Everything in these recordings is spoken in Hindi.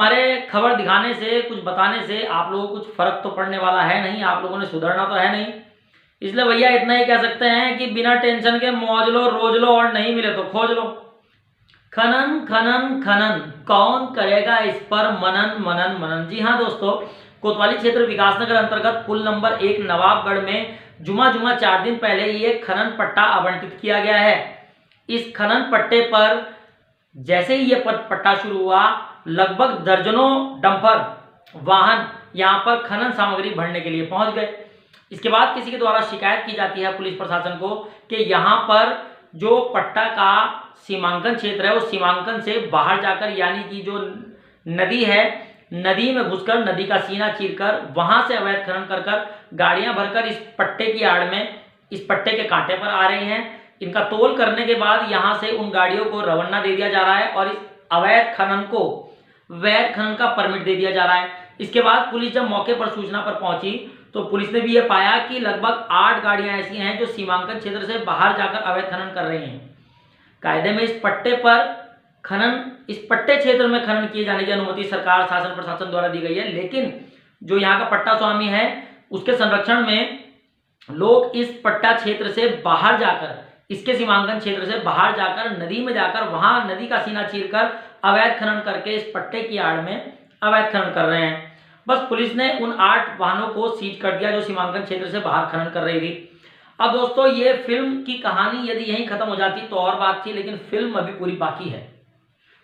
हमारे खबर दिखाने से, कुछ बताने से आप लोगों को कुछ फर्क तो पड़ने वाला है नहीं, आप लोगों ने सुधरना तो है नहीं। इसलिए भैया इतना ही कह सकते हैं कि बिना टेंशन के मौज लो, रोज लो, और नहीं मिले तो खोज लो। खनन खनन खनन, कौन करेगा इस पर मनन मनन मनन। जी हाँ दोस्तों, कोतवाली क्षेत्र विकासनगर अंतर्गत पुल नंबर 1 नवाबगढ़ में जुमा 4 दिन पहले ये खनन पट्टा आवंटित किया गया है। इस खनन पट्टे पर जैसे ही ये पट्टा शुरू हुआ, लगभग दर्जनों डंपर वाहन यहाँ पर खनन सामग्री भरने के लिए पहुंच गए। इसके बाद किसी के द्वारा शिकायत की जाती है पुलिस प्रशासन को कि यहाँ पर जो पट्टा का सीमांकन क्षेत्र है, उस सीमांकन से बाहर जाकर, यानी कि जो नदी है, नदी में घुसकर, नदी का सीना चीरकर वहां से अवैध खनन कर गाड़ियां भरकर इस पट्टे की आड़ में, इस पट्टे के कांटे पर आ रही हैं। इनका तोल करने के बाद यहां से उन गाड़ियों को रवाना दे दिया जा रहा है और इस अवैध खनन को वैध खनन का परमिट दे दिया जा रहा है। इसके बाद पुलिस जब मौके पर सूचना पर पहुंची तो पुलिस ने भी यह पाया कि लगभग 8 गाड़ियां ऐसी हैं जो सीमांकन क्षेत्र से बाहर जाकर अवैध खनन कर रही हैं। कायदे में इस पट्टे पर खनन, इस पट्टे क्षेत्र में खनन किए जाने की अनुमति सरकार, शासन प्रशासन द्वारा दी गई है, लेकिन जो यहाँ का पट्टा स्वामी है उसके संरक्षण में लोग इस पट्टा क्षेत्र से बाहर जाकर, इसके सीमांकन क्षेत्र से बाहर जाकर, नदी में जाकर, वहां नदी का सीना चीरकर अवैध खनन करके इस पट्टे की आड़ में अवैध खनन कर रहे हैं। बस पुलिस ने उन 8 वाहनों को सीज कर दिया जो सीमांकन क्षेत्र से बाहर खनन कर रही थी। अब दोस्तों, ये फिल्म की कहानी यदि यहीं खत्म हो जाती तो और बात थी, लेकिन फिल्म अभी पूरी बाकी है।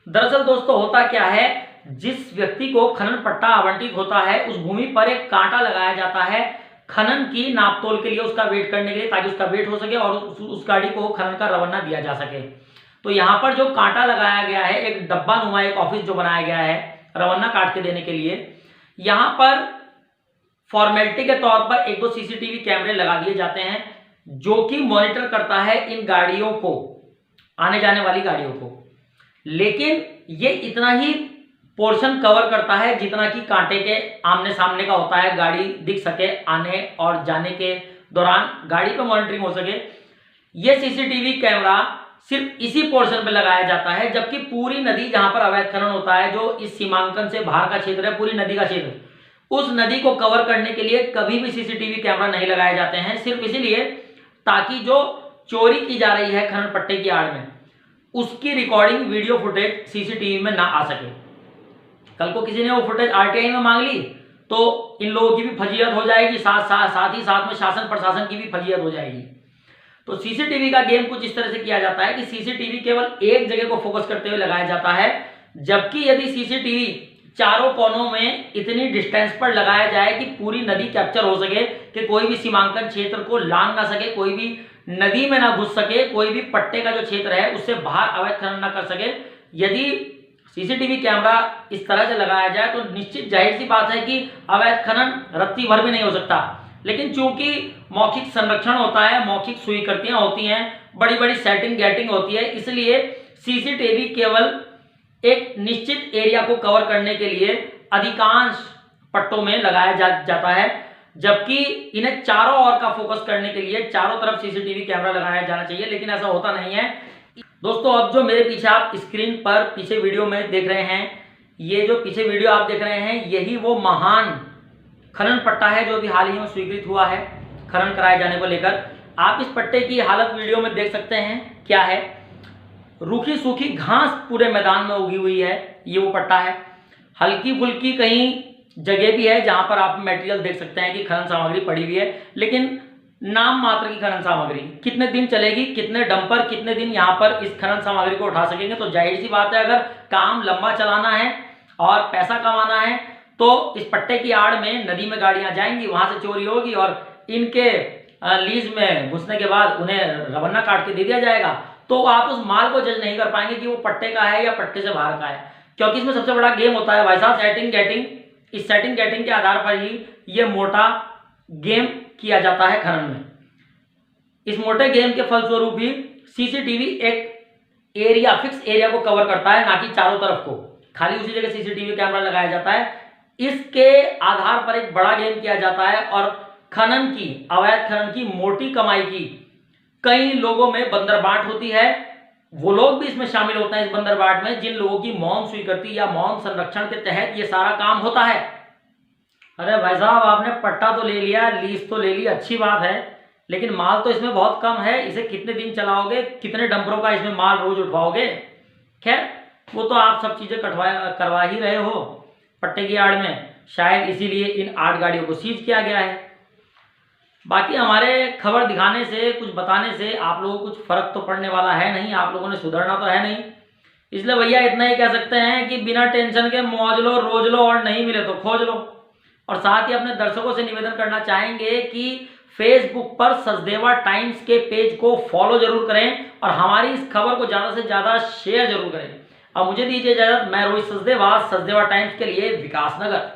दरअसल दोस्तों होता क्या है, जिस व्यक्ति को खनन पट्टा आवंटित होता है उस भूमि पर एक कांटा लगाया जाता है खनन की नापतोल के लिए, उसका वेट करने के लिए, ताकि उसका वेट हो सके और उस गाड़ी को खनन का रवाना दिया जा सके। तो यहाँ पर जो कांटा लगाया गया है, एक डब्बा नुमा एक ऑफिस जो बनाया गया है रवाना काट के देने के लिए, यहाँ पर फॉर्मेलिटी के तौर पर 1-2 सीसीटीवी कैमरे लगा दिए जाते हैं जो कि मॉनिटर करता है इन गाड़ियों को, आने जाने वाली गाड़ियों को। लेकिन ये इतना ही पोर्शन कवर करता है जितना कि कांटे के आमने सामने का होता है, गाड़ी दिख सके, आने और जाने के दौरान गाड़ी पे मॉनिटरिंग हो सके। ये सीसीटीवी कैमरा सिर्फ इसी पोर्शन पे लगाया जाता है, जबकि पूरी नदी जहां पर अवैध खनन होता है, जो इस सीमांकन से बाहर का क्षेत्र है, पूरी नदी का क्षेत्र, उस नदी को कवर करने के लिए कभी भी सीसीटीवी कैमरा नहीं लगाए जाते हैं, सिर्फ इसीलिए ताकि जो चोरी की जा रही है खनन पट्टे की आड़ में, उसकी रिकॉर्डिंग, वीडियो फुटेज सीसीटीवी में ना आ सके। कल को किसी ने वो फुटेज आरटीआई में मांग ली तो इन लोगों की भी फजीयत हो जाएगी, साथ ही साथ में शासन प्रशासन की भी फजीयत हो जाएगी। तो सीसीटीवी का गेम कुछ इस तरह से किया जाता है कि सीसीटीवी केवल एक जगह को फोकस करते हुए लगाया जाता है, जबकि यदि सीसीटीवी चारों कोनों में इतनी डिस्टेंस पर लगाया जाए कि पूरी नदी कैप्चर हो सके, कि कोई भी सीमांकन क्षेत्र को लांघ ना सके, कोई भी नदी में ना घुस सके, कोई भी पट्टे का जो क्षेत्र है उससे बाहर अवैध खनन ना कर सके। यदि सीसीटीवी कैमरा इस तरह से लगाया जाए तो निश्चित जाहिर सी बात है कि अवैध खनन रत्ती भर भी नहीं हो सकता। लेकिन चूंकि मौखिक संरक्षण होता है, मौखिक स्वीकृतियां होती हैं, बड़ी बड़ी सेटिंग गेटिंग होती है, इसलिए सीसीटीवी केवल एक निश्चित एरिया को कवर करने के लिए अधिकांश पट्टों में लगाया जाता है, जबकि इन्हें चारों ओर का फोकस करने के लिए चारों तरफ सीसीटीवी कैमरा लगाया जाना चाहिए, लेकिन ऐसा होता नहीं है। दोस्तों, अब जो मेरे पीछे आप स्क्रीन पर पीछे वीडियो में देख रहे हैं, ये जो पीछे वीडियो आप देख रहे हैं, यही वो महान खनन पट्टा है जो अभी हाल ही में स्वीकृत हुआ है खनन कराए जाने को लेकर। आप इस पट्टे की हालत वीडियो में देख सकते हैं क्या है। रूखी सूखी घास पूरे मैदान में उगी हुई है, ये वो पट्टा है। हल्की फुल्की कहीं जगह भी है जहां पर आप मटेरियल देख सकते हैं कि खनन सामग्री पड़ी हुई है, लेकिन नाम मात्र की खनन सामग्री। कितने दिन चलेगी, कितने डंपर कितने दिन यहाँ पर इस खनन सामग्री को उठा सकेंगे? तो जाहिर सी बात है, अगर काम लंबा चलाना है और पैसा कमाना है तो इस पट्टे की आड़ में नदी में गाड़ियां जाएंगी, वहां से चोरी होगी और इनके लीज में घुसने के बाद उन्हें रवाना काट के दे दिया जाएगा। तो आप उस माल को जज नहीं कर पाएंगे कि वो पट्टे का है या पट्टे से बाहर का है, क्योंकि इसमें सबसे बड़ा गेम होता है भाई साहब सेटिंग गेटिंग। इस सेटिंग गेटिंग के आधार पर ही ये मोटा गेम किया जाता है खनन में। इस मोटे गेम के फलस्वरूप ही सीसीटीवी एक एरिया, फिक्स एरिया को कवर करता है, ना कि चारों तरफ को। खाली उसी जगह सीसीटीवी कैमरा लगाया जाता है। इसके आधार पर एक बड़ा गेम किया जाता है और खनन की, अवैध खनन की मोटी कमाई की कई लोगों में बंदरबाट होती है, वो लोग भी इसमें शामिल होते हैं इस बंदरबाट में जिन लोगों की मौन स्वीकृति या मौन संरक्षण के तहत ये सारा काम होता है। अरे भाई साहब, आपने पट्टा तो ले लिया, लीज तो ले ली, अच्छी बात है, लेकिन माल तो इसमें बहुत कम है। इसे कितने दिन चलाओगे, कितने डंपरों का इसमें माल रोज उठवाओगे? खैर, वो तो आप सब चीजें करवा ही रहे हो पट्टे की आड़ में, शायद इसीलिए इन 8 गाड़ियों को सीज किया गया है। बाकी हमारे खबर दिखाने से, कुछ बताने से आप लोगों को कुछ फर्क तो पड़ने वाला है नहीं, आप लोगों ने सुधरना तो है नहीं। इसलिए भैया इतना ही कह सकते हैं कि बिना टेंशन के मौज लो, रोज लो, और नहीं मिले तो खोज लो। और साथ ही अपने दर्शकों से निवेदन करना चाहेंगे कि फेसबुक पर सचदेवा टाइम्स के पेज को फॉलो जरूर करें और हमारी इस खबर को ज़्यादा से ज़्यादा शेयर जरूर करें। अब मुझे दीजिए इजाजत, मैं रोहित सचदेवा, सचदेवा टाइम्स के लिए विकासनगर।